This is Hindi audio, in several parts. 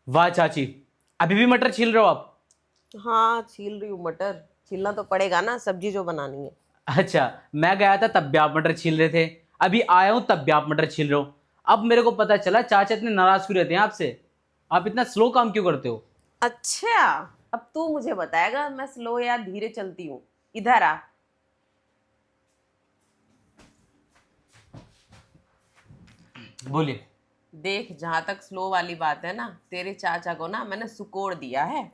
वाह चाची, अभी भी मटर छील रहे हो आप? हाँ, छील रही हूँ मटर। छीलना तो पड़ेगा ना, सब्जी जो बनानी है। अच्छा, मैं गया था तब भी आप मटर छील रहे थे, अभी आया हूं तब भी आप मटर छील रहे हो। अब मेरे को पता चला चाचा इतने नाराज क्यों रहते हैं आपसे। आप इतना स्लो काम क्यों करते हो? अच्छा, अब तू मुझे बताएगा मैं स्लो या धीरे चलती हूँ। इधर आ। बोलिए। देख, जहां तक स्लो वाली बात है ना, तेरे चाचा को ना मैंने सुकोड़ दिया है।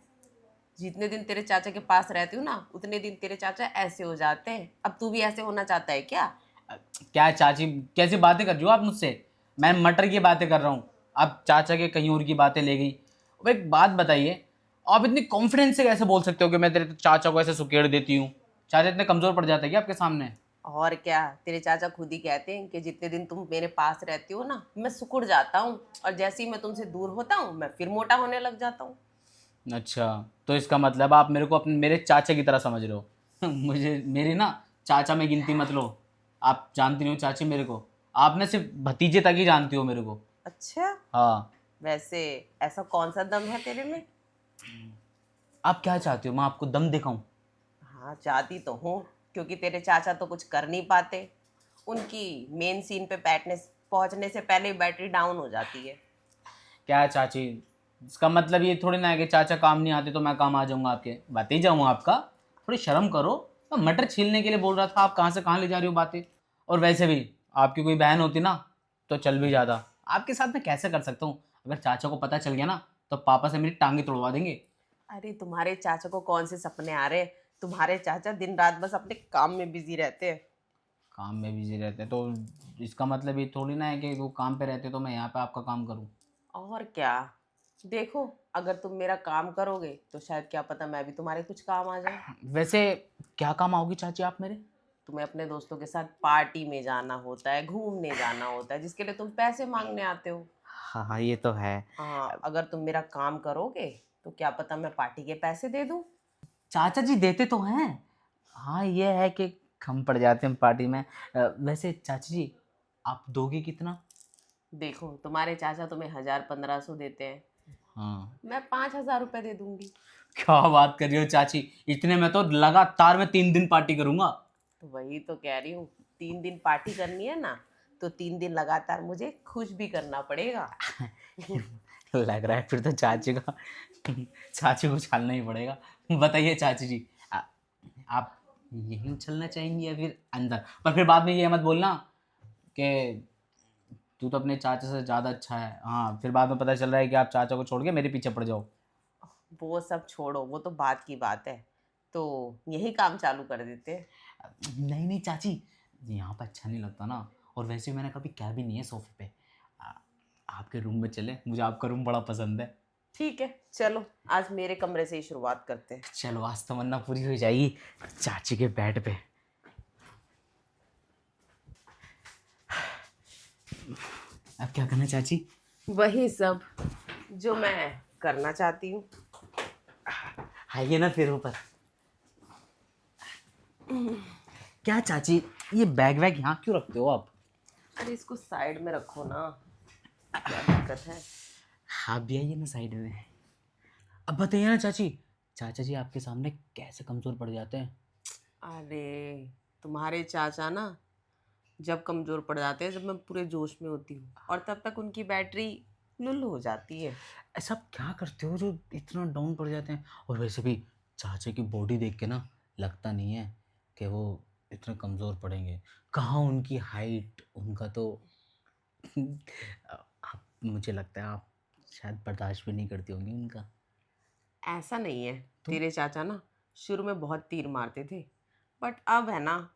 जितने दिन तेरे चाचा के पास रहती हूँ ना, उतने दिन तेरे चाचा ऐसे हो जाते हैं। अब तू भी ऐसे होना चाहता है क्या? क्या चाची, कैसी बातें कर रही हो आप मुझसे? मैं मटर की बातें कर रहा हूँ, आप चाचा के कहीं और की बातें ले गई। अब एक बात बताइए, आप इतनी कॉन्फिडेंस से कैसे बोल सकते हो कि मैं तेरे चाचा को ऐसे सुकेड़ देती हूँ? चाचा इतने कमजोर पड़ जाते हैं क्या आपके सामने? और क्या, तेरे चाचा खुद ही कहते हैं कि जितने दिन तुम मेरे पास रहती हो ना, मैं सिकुड़ जाता हूँ। और जैसे ही मैं तुमसे दूर होता हूँ, मैं फिर मोटा होने लग जाता हूँ। अच्छा, तो इसका मतलब आप मेरे को अपने मेरे चाचा की तरह समझ रहे हो? मुझे मेरी ना चाचा में गिनती मत लो। आप जानती नहीं हो चाची मेरे को, आप ना सिर्फ भतीजे तक ही जानती हो मेरे को। अच्छा, हाँ। वैसे ऐसा कौन सा दम है तेरे में? आप क्या चाहते हो, मैं आपको दम दिखाऊं? हाँ, चाहती तो हूँ, क्योंकि तेरे चाचा तो कुछ कर नहीं पाते। उनकी मेन सीन पे बैठने पहुंचने से पहले ही बैटरी डाउन हो जाती है। क्या है चाची, इसका मतलब ये थोड़ी ना है कि चाचा काम नहीं आते तो मैं काम आ जाऊंगा आपके, बातें ही जाऊंगा आपका। थोड़ी शर्म करो। मैं मटर छीलने के लिए बोल रहा था, आप कहाँ से कहाँ ले जा रही हो बातें। और वैसे भी आपकी कोई बहन होती ना तो चल भी जाता, आपके साथ मैं कैसे कर सकता हूँ? अगर चाचा को पता चल गया ना तो पापा से मेरी टांगे तोड़वा देंगे। अरे, तुम्हारे चाचा को कौन से सपने आ रहे हैं? तुम्हारे चाचा दिन रात बस अपने काम में बिजी रहते हैं। काम में बिजी रहते हैं तो इसका मतलब ये थोड़ी ना है कि वो काम पे रहते तो मैं यहाँ पे आपका काम करूँ। और क्या। देखो, अगर तुम मेरा काम करोगे तो शायद क्या पता मैं भी तुम्हारे कुछ काम आ जाऊं। वैसे क्या काम आओगी चाची आप मेरे? तुम्हें अपने दोस्तों के साथ पार्टी में जाना होता है, घूमने जाना होता है, जिसके लिए तुम पैसे मांगने आते हो। हाँ हाँ, ये तो है। हाँ, अगर तुम मेरा काम करोगे तो क्या पता मैं पार्टी के पैसे दे दूं। चाचा जी देते तो हैं। हाँ, ये है कि कम पड़ जाते हैं पार्टी में। वैसे चाची जी आप दोगे कितना? देखो, तुम्हारे चाचा तुम्हें 1,000 1500 देते हैं। हाँ। मैं 5,000 रुपये दे दूंगी। क्या बात कर रही हो चाची, इतने में तो लगातार मैं 3 दिन पार्टी करूंगा। तो वही तो कह रही हूँ, 3 दिन पार्टी करनी है ना, तो 3 दिन लगातार मुझे खुश भी करना पड़ेगा। लग रहा है फिर तो चाची का चाची को उछालना ही पड़ेगा। बताइए चाची जी, आप यहीं उछलना चाहेंगी या फिर अंदर? पर फिर बाद में ये मत बोलना कि तू तो अपने चाचा से ज़्यादा अच्छा है। हाँ, फिर बाद में पता चल रहा है कि आप चाचा को छोड़ के मेरे पीछे पड़ जाओ। वो सब छोड़ो, वो तो बात की बात है। तो यही काम चालू कर देते हैं। नहीं नहीं चाची, यहाँ पर अच्छा नहीं लगता ना। और वैसे भी मैंने कभी क्या भी नहीं है सोफे पे। आ, आपके रूम में चले, मुझे आपका रूम बड़ा पसंद है। ठीक है, चलो आज मेरे कमरे से ही शुरुआत करते हैं। चलो, आज तमन्ना पूरी हो जाएगी चाची के बेड पे। अब क्या करना चाची? वही सब जो मैं करना चाहती हूँ। आइए ना फिर ऊपर। क्या चाची, ये बैग वैग यहाँ क्यों रखते हो आप? अरे, इसको साइड में रखो ना, क्या दिक्कत है? आप भी आइए ना साइड में। अब बताइए ना चाची, चाचा जी आपके सामने कैसे कमज़ोर पड़ जाते हैं? अरे, तुम्हारे चाचा ना जब कमज़ोर पड़ जाते हैं, जब मैं पूरे जोश में होती हूँ, और तब तक उनकी बैटरी लुल हो जाती है। ऐसा आप क्या करते हो जो इतना डाउन पड़ जाते हैं? और वैसे भी चाचा की बॉडी देख के ना लगता नहीं है कि वो इतने कमज़ोर पड़ेंगे। कहाँ उनकी हाइट, उनका तो आप, मुझे लगता है आप शायद बर्दाश्त भी नहीं करती होंगी उनका। ऐसा नहीं है। तो तेरे चाचा ना शुरू में बहुत तीर मारते थे, बट अब है ना,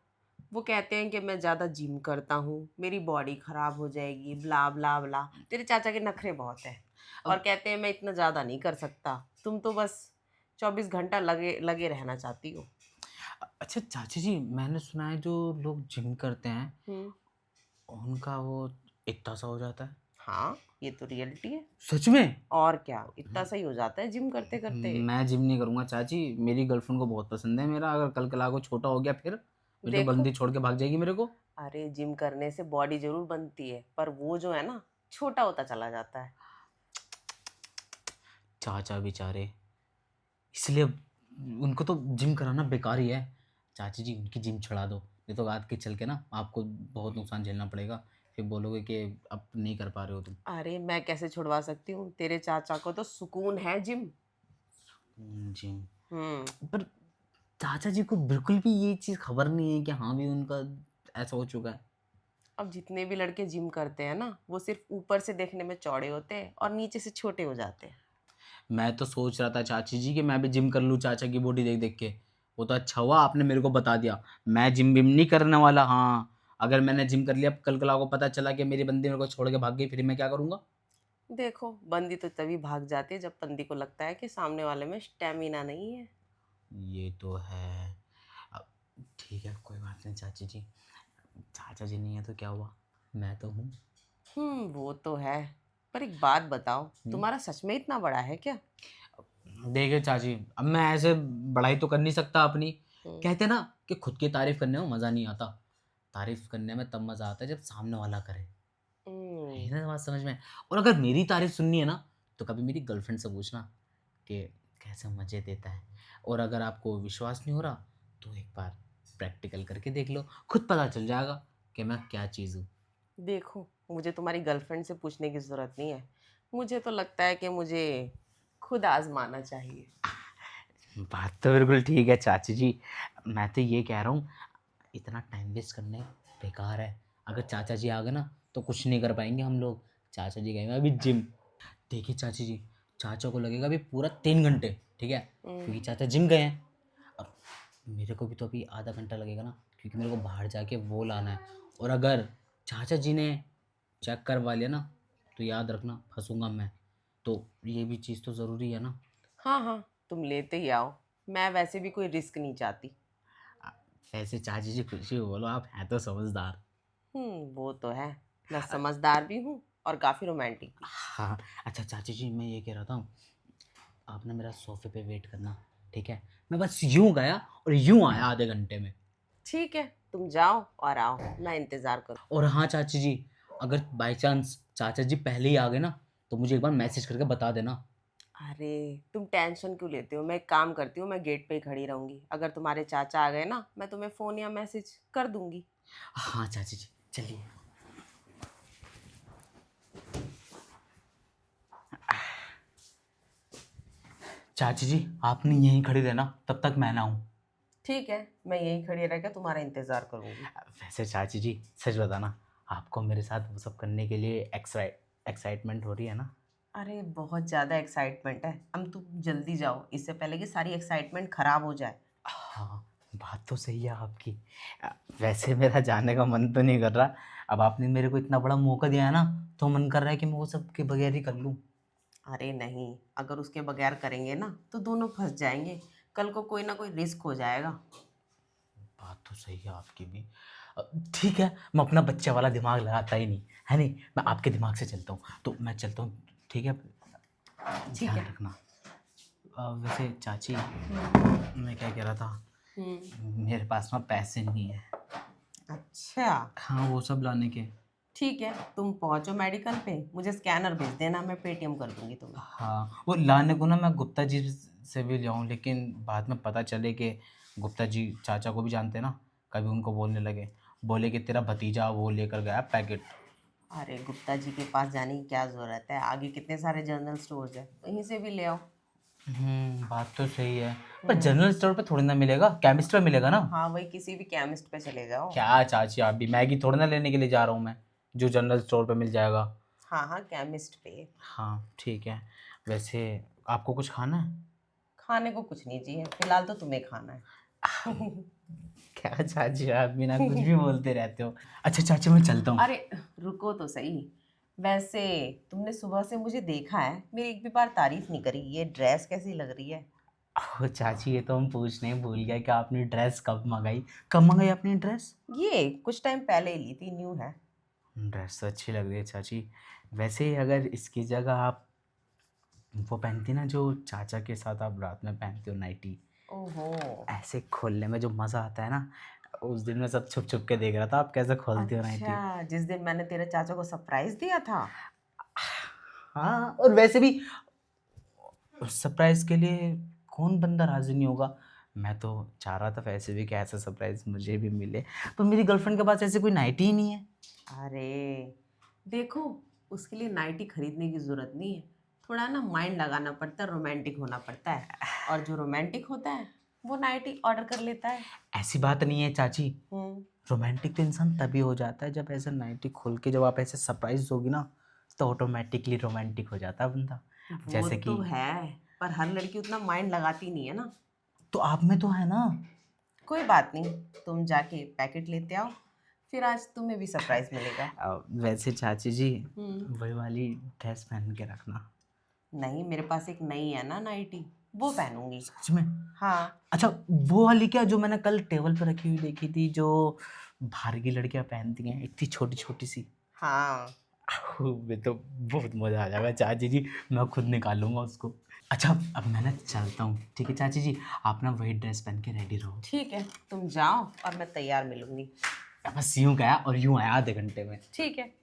वो कहते हैं कि मैं ज़्यादा जिम करता हूँ, मेरी बॉडी ख़राब हो जाएगी, ब्ला ब्ला ब्ला। तेरे चाचा के नखरे बहुत है, और अब कहते हैं मैं इतना ज़्यादा नहीं कर सकता। तुम तो बस 24 घंटा लगे लगे रहना चाहती हो। अच्छा चाची जी, मैंने सुना है जो लोग जिम करते हैं हम्म। उनका वो इतना सा हो जाता है। हाँ, ये तो रियलिटी है। सच में? और क्या, इतना सही हो जाता है जिम करते करते। मैं जिम नहीं करूंगा चाची, मेरी गर्लफ्रेंड को बहुत पसंद है मेरा। अगर कल कला को छोटा हो गया फिर मेरी तो देखो, बंदी छोड़ के भाग जाएगी मेरे को। अरे जिम करने से बॉडी जरूर बनती है, पर वो जो है ना, छोटा होता चला जाता है। चाचा बेचारे, इसलिए उनको तो जिम कराना बेकार ही है। चाची जी उनकी जिम छुड़ा दो, नहीं तो आगे चल के ना आपको बहुत नुकसान झेलना पड़ेगा। फिर बोलोगे कि अब नहीं कर पा रहे हो तुम। अरे मैं कैसे छुड़वा सकती हूँ, तेरे चाचा को तो सुकून है जिम। जिम, हम्म। पर चाचा जी को बिल्कुल भी ये चीज़ खबर नहीं है कि हाँ भी उनका ऐसा हो चुका है। अब जितने भी लड़के जिम करते हैं ना, वो सिर्फ ऊपर से देखने में चौड़े होते हैं और नीचे से छोटे हो जाते हैं। मैं तो सोच रहा था चाची जी कि मैं भी जिम कर लूँ चाचा की बॉडी देख देख के। वो तो अच्छा हुआ आपने मेरे को बता दिया। मैं जिम विम नहीं करने वाला। हाँ, अगर मैंने जिम कर लिया, कल कला को पता चला कि मेरी बंदी मेरे को छोड़ के भाग गई, फिर मैं क्या करूँगा? देखो, बंदी तो तभी भाग जाती है जब बंदी को लगता है कि सामने वाले में स्टेमिना नहीं है। ये तो है। अब ठीक है, कोई बात नहीं चाची जी। चाचा जी नहीं है तो क्या हुआ, मैं तो हूँ। वो तो है। पर एक बात बताओ, हम्म। तुम्हारा सच में इतना बड़ा है क्या? देखिए चाची, अब मैं ऐसे बड़ाई तो कर नहीं सकता अपनी। हम्म। कहते ना कि खुद की तारीफ करने में मज़ा नहीं आता, तारीफ करने में तब मज़ा आता है जब सामने वाला करे। है हम्म। ना बात समझ में? और अगर मेरी तारीफ सुननी है ना, तो कभी मेरी गर्लफ्रेंड से पूछना कि कैसे मज़े देता है। और अगर आपको विश्वास नहीं हो रहा, तो एक बार प्रैक्टिकल करके देख लो, खुद पता चल जाएगा कि मैं क्या चीज़ हूँ। देखो, मुझे तुम्हारी गर्लफ्रेंड से पूछने की ज़रूरत नहीं है। मुझे तो लगता है कि मुझे खुद आजमाना चाहिए। बात तो बिल्कुल ठीक है चाची जी। मैं तो ये कह रहा हूँ, इतना टाइम वेस्ट करने बेकार है। अगर चाचा जी आ गए ना, तो कुछ नहीं कर पाएंगे हम लोग। चाचा जी गए हैं अभी जिम। देखिए चाची जी, चाचा को लगेगा अभी पूरा 3 घंटे, ठीक है, क्योंकि चाचा जिम गए हैं। अब मेरे को भी तो अभी आधा घंटा लगेगा ना, क्योंकि मेरे को बाहर जाके वो लाना है। और अगर चाचा जी ने चेक करवा लिया ना, तो याद रखना फंसूंगा मैं। तो ये भी चीज़ तो ज़रूरी है ना। हाँ हाँ, तुम लेते ही आओ। मैं वैसे भी कोई रिस्क नहीं चाहती। आ, वैसे चाची जी खुशी हो बोलो, आप हैं तो समझदार। वो तो है। मैं समझदार भी हूँ और काफ़ी रोमांटिक भी। हाँ, अच्छा चाची जी, मैं ये कह रहा था, आप ना मेरा सोफे पे वेट करना, ठीक है? मैं बस यूं गया और यूं आया आधे घंटे में। ठीक है, तुम जाओ और आओ, मैं इंतज़ार करूँ। और हाँ चाची जी, अगर बाई चांस चाचा जी पहले ही आ गए ना, तो मुझे एक बार मैसेज करके बता देना। अरे, तुम टेंशन क्यों लेते हो? मैं एक काम करती हूँ, मैं गेट पे ही खड़ी रहूँगी। अगर तुम्हारे चाचा आ गए ना, मैं तुम्हें फ़ोन या मैसेज कर दूँगी। हाँ चाची जी, चलिए। चाची जी, आपने यहीं खड़ी रहना, तब तक मैं ना हूँ। ठीक है, मैं यहीं खड़ी रह के तुम्हारा इंतज़ार करूँगी। वैसे चाची जी, सच बताना, आपको मेरे साथ वो सब करने के लिए एक्साइटमेंट हो रही है ना? अरे बहुत ज़्यादा एक्साइटमेंट है। अब तुम जल्दी जाओ, इससे पहले कि सारी एक्साइटमेंट ख़राब हो जाए। हाँ, बात तो सही है आपकी। अ, वैसे मेरा जाने का मन तो नहीं कर रहा। अब आपने मेरे को इतना बड़ा मौका दिया है ना, तो मन कर रहा है कि मैं वो सब के बगैर ही कर लूँ। अरे नहीं, अगर उसके बगैर करेंगे ना, तो दोनों फंस जाएंगे। कल को कोई ना कोई रिस्क हो जाएगा। बात तो सही है आपकी भी। ठीक है, मैं अपना बच्चे वाला दिमाग लगाता ही नहीं, है नहीं? मैं आपके दिमाग से चलता हूँ, तो मैं चलता हूँ, ठीक है? ठीक ध्यान है। रखना। वैसे चाची, मैं क्या कह रहा था, हम्म। मेरे पास ना पैसे नहीं है। अच्छा, हाँ, वो सब लाने के। ठीक है, तुम पहुंचो मेडिकल पे, मुझे स्कैनर भेज देना, मैं पेटीएम कर दूंगी तुम्हें। हाँ, वो लाने को ना मैं गुप्ता जी से भी ले आऊँ, लेकिन बाद में पता चले कि गुप्ता जी चाचा को भी जानते हैं ना, कभी उनको बोलने लगे, बोले कि तेरा भतीजा वो लेकर गया पैकेट। अरे गुप्ता जी के पास जाने की क्या ज़रूरत है? आगे कितने सारे जनरल स्टोर्स है, वहीं से भी ले आओ। बात तो सही है, पर हम्म। जनरल स्टोर पे थोड़ी ना मिलेगा, केमिस्ट पे मिलेगा ना। हाँ, वही किसी भी केमिस्ट पे चले जाओ। क्या चाची, आप भी मैगी थोड़ी ना लेने के लिए जा रहा हूँ मैं, जो जनरल स्टोर पे मिल जाएगा। हाँ हाँ, केमिस्ट पे। हाँ ठीक है। वैसे आपको कुछ खाना है? खाने को कुछ नहीं चाहिए, फिलहाल तो तुम्हें खाना है। क्या चाची, आप बिना कुछ भी बोलते रहते हो। अच्छा चाची, मैं चलता हूँ। अरे रुको तो सही। वैसे तुमने सुबह से मुझे देखा है, मेरी एक भी बार तारीफ नहीं करी। ये ड्रेस कैसी लग रही है? ओह चाची, ये तो हम पूछने ही भूल गए कि आपने ड्रेस कब मंगाई आपने ड्रेस? ये कुछ टाइम पहले ही ली थी, न्यू है। ड्रेस तो अच्छी लग रही है चाची। वैसे अगर इसकी जगह आप वो पहनती ना, जो चाचा के साथ आप रात में पहनती हो, नाइटी, ओहो। ऐसे खोलने में जो मज़ा आता है ना, उस दिन मैं सब छुप छुप के देख रहा था आप कैसे खोलती हो नाइटी। अच्छा, जिस दिन मैंने तेरे चाचा को सरप्राइज दिया था। हाँ, और वैसे भी सरप्राइज़ के लिए कौन बंदा राज़ी नहीं होगा। मैं तो चाह रहा था वैसे भी कि ऐसा सरप्राइज़ मुझे भी मिले, पर मेरी गर्लफ्रेंड के पास ऐसी कोई नाइटी ही नहीं है। अरे देखो, उसके लिए नाइटी खरीदने की ज़रूरत नहीं है। थोड़ा ना माइंड लगाना पड़ता है, रोमांटिक होना पड़ता है, और जो रोमांटिक होता है वो नाइटी ऑर्डर कर लेता है। ऐसी बात नहीं है चाची, रोमांटिक तो इंसान तभी हो जाता है जब ऐसे नाइटी खोल के जब आप ऐसे सरप्राइज़ दोगी ना, तो ऑटोमेटिकली रोमांटिक हो जाता है बंदा। वो जैसे तो कि है, पर हर लड़की उतना माइंड लगाती नहीं है ना। तो आप में तो है ना। कोई बात नहीं, तुम जाके पैकेट लेते आओ, फिर आज तुम्हें भी सरप्राइज मिलेगा। वैसे चाची जी, हम्म। वही वाली ड्रेस पहन के रखना। नहीं, मेरे पास एक नई है ना नाइटी, वो पहनूंगी। सच में? हाँ। अच्छा, वो वाली क्या जो मैंने कल टेबल पे रखी हुई देखी थी, जो बाहर की लड़कियां पहनती हैं, इतनी छोटी छोटी सी। हाँ मैं तो बहुत मज़ा आ जाएगा चाची जी, मैं खुद निकालूंगा उसको। अच्छा, अब मैं ना चलता हूँ, ठीक है चाची जी, आप ना वही ड्रेस पहन के रेडी रहो। ठीक है, तुम जाओ और मैं तैयार मिलूंगी। बस यूं गया और यूं आया आधे घंटे में। ठीक है।